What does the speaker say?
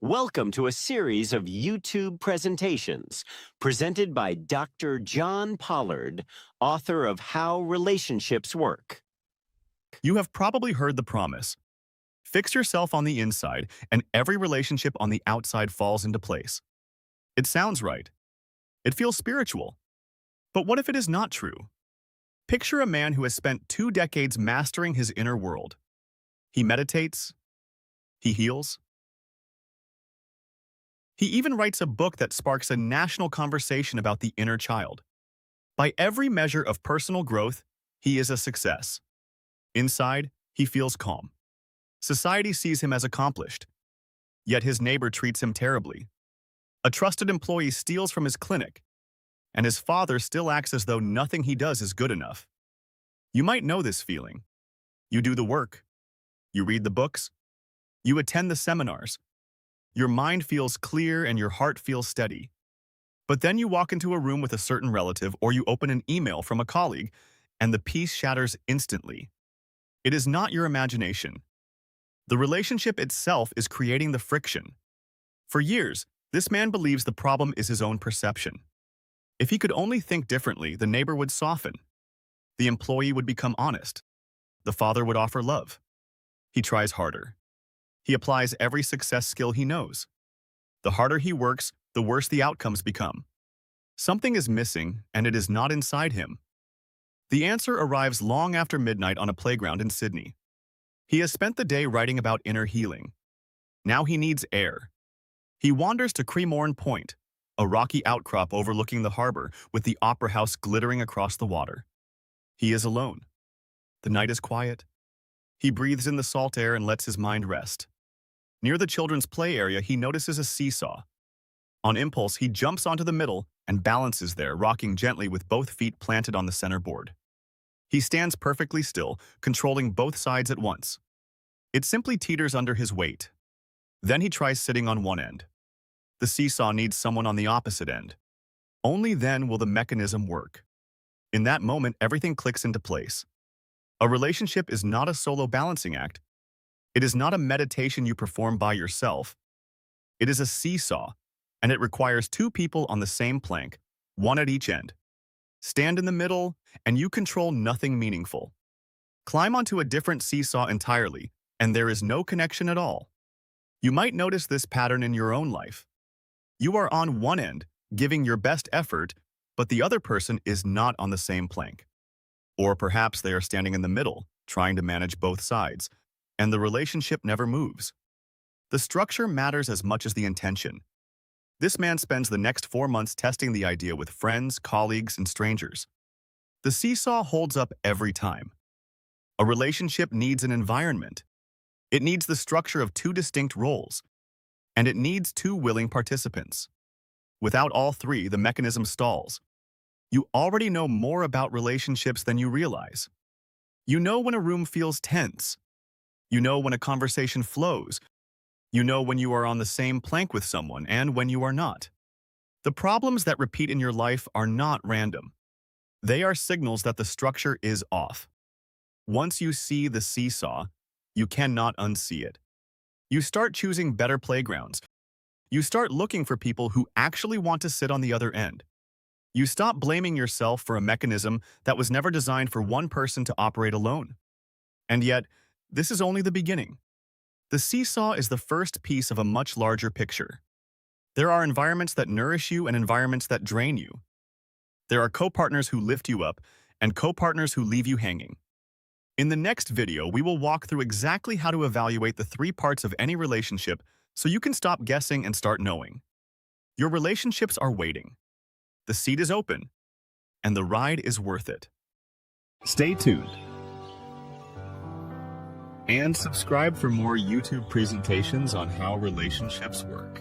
Welcome to a series of YouTube presentations presented by Dr. John Pollard, author of How Relationships Work. You have probably heard the promise. Fix yourself on the inside, and every relationship on the outside falls into place. It sounds right. It feels spiritual. But what if it is not true? Picture a man who has spent 2 decades mastering his inner world. He meditates. He heals. He even writes a book that sparks a national conversation about the inner child. By every measure of personal growth, he is a success. Inside, he feels calm. Society sees him as accomplished. Yet his neighbor treats him terribly. A trusted employee steals from his clinic, and his father still acts as though nothing he does is good enough. You might know this feeling. You do the work. You read the books. You attend the seminars. Your mind feels clear and your heart feels steady. But then you walk into a room with a certain relative or you open an email from a colleague, and the peace shatters instantly. It is not your imagination. The relationship itself is creating the friction. For years, this man believes the problem is his own perception. If he could only think differently, the neighbor would soften. The employee would become honest. The father would offer love. He tries harder. He applies every success skill he knows. The harder he works, the worse the outcomes become. Something is missing, and it is not inside him. The answer arrives long after midnight on a playground in Sydney. He has spent the day writing about inner healing. Now he needs air. He wanders to Cremorne Point, a rocky outcrop overlooking the harbor with the opera house glittering across the water. He is alone. The night is quiet. He breathes in the salt air and lets his mind rest. Near the children's play area, he notices a seesaw. On impulse, he jumps onto the middle and balances there, rocking gently with both feet planted on the center board. He stands perfectly still, controlling both sides at once. It simply teeters under his weight. Then he tries sitting on one end. The seesaw needs someone on the opposite end. Only then will the mechanism work. In that moment, everything clicks into place. A relationship is not a solo balancing act. It is not a meditation you perform by yourself. It is a seesaw, and it requires 2 people on the same plank, one at each end. Stand in the middle, and you control nothing meaningful. Climb onto a different seesaw entirely, and there is no connection at all. You might notice this pattern in your own life. You are on one end, giving your best effort, but the other person is not on the same plank. Or perhaps they are standing in the middle, trying to manage both sides, and the relationship never moves. The structure matters as much as the intention. This man spends the next 4 months testing the idea with friends, colleagues, and strangers. The seesaw holds up every time. A relationship needs an environment. It needs the structure of 2 distinct roles, and it needs 2 willing participants. Without all 3, the mechanism stalls. You already know more about relationships than you realize. You know when a room feels tense. You know when a conversation flows. You know when you are on the same plank with someone and when you are not. The problems that repeat in your life are not random. They are signals that the structure is off. Once you see the seesaw, you cannot unsee it. You start choosing better playgrounds. You start looking for people who actually want to sit on the other end. You stop blaming yourself for a mechanism that was never designed for one person to operate alone. And yet, this is only the beginning. The seesaw is the first piece of a much larger picture. There are environments that nourish you and environments that drain you. There are co-partners who lift you up and co-partners who leave you hanging. In the next video, we will walk through exactly how to evaluate the 3 parts of any relationship so you can stop guessing and start knowing. Your relationships are waiting. The seat is open, and the ride is worth it. Stay tuned. And subscribe for more YouTube presentations on how relationships work.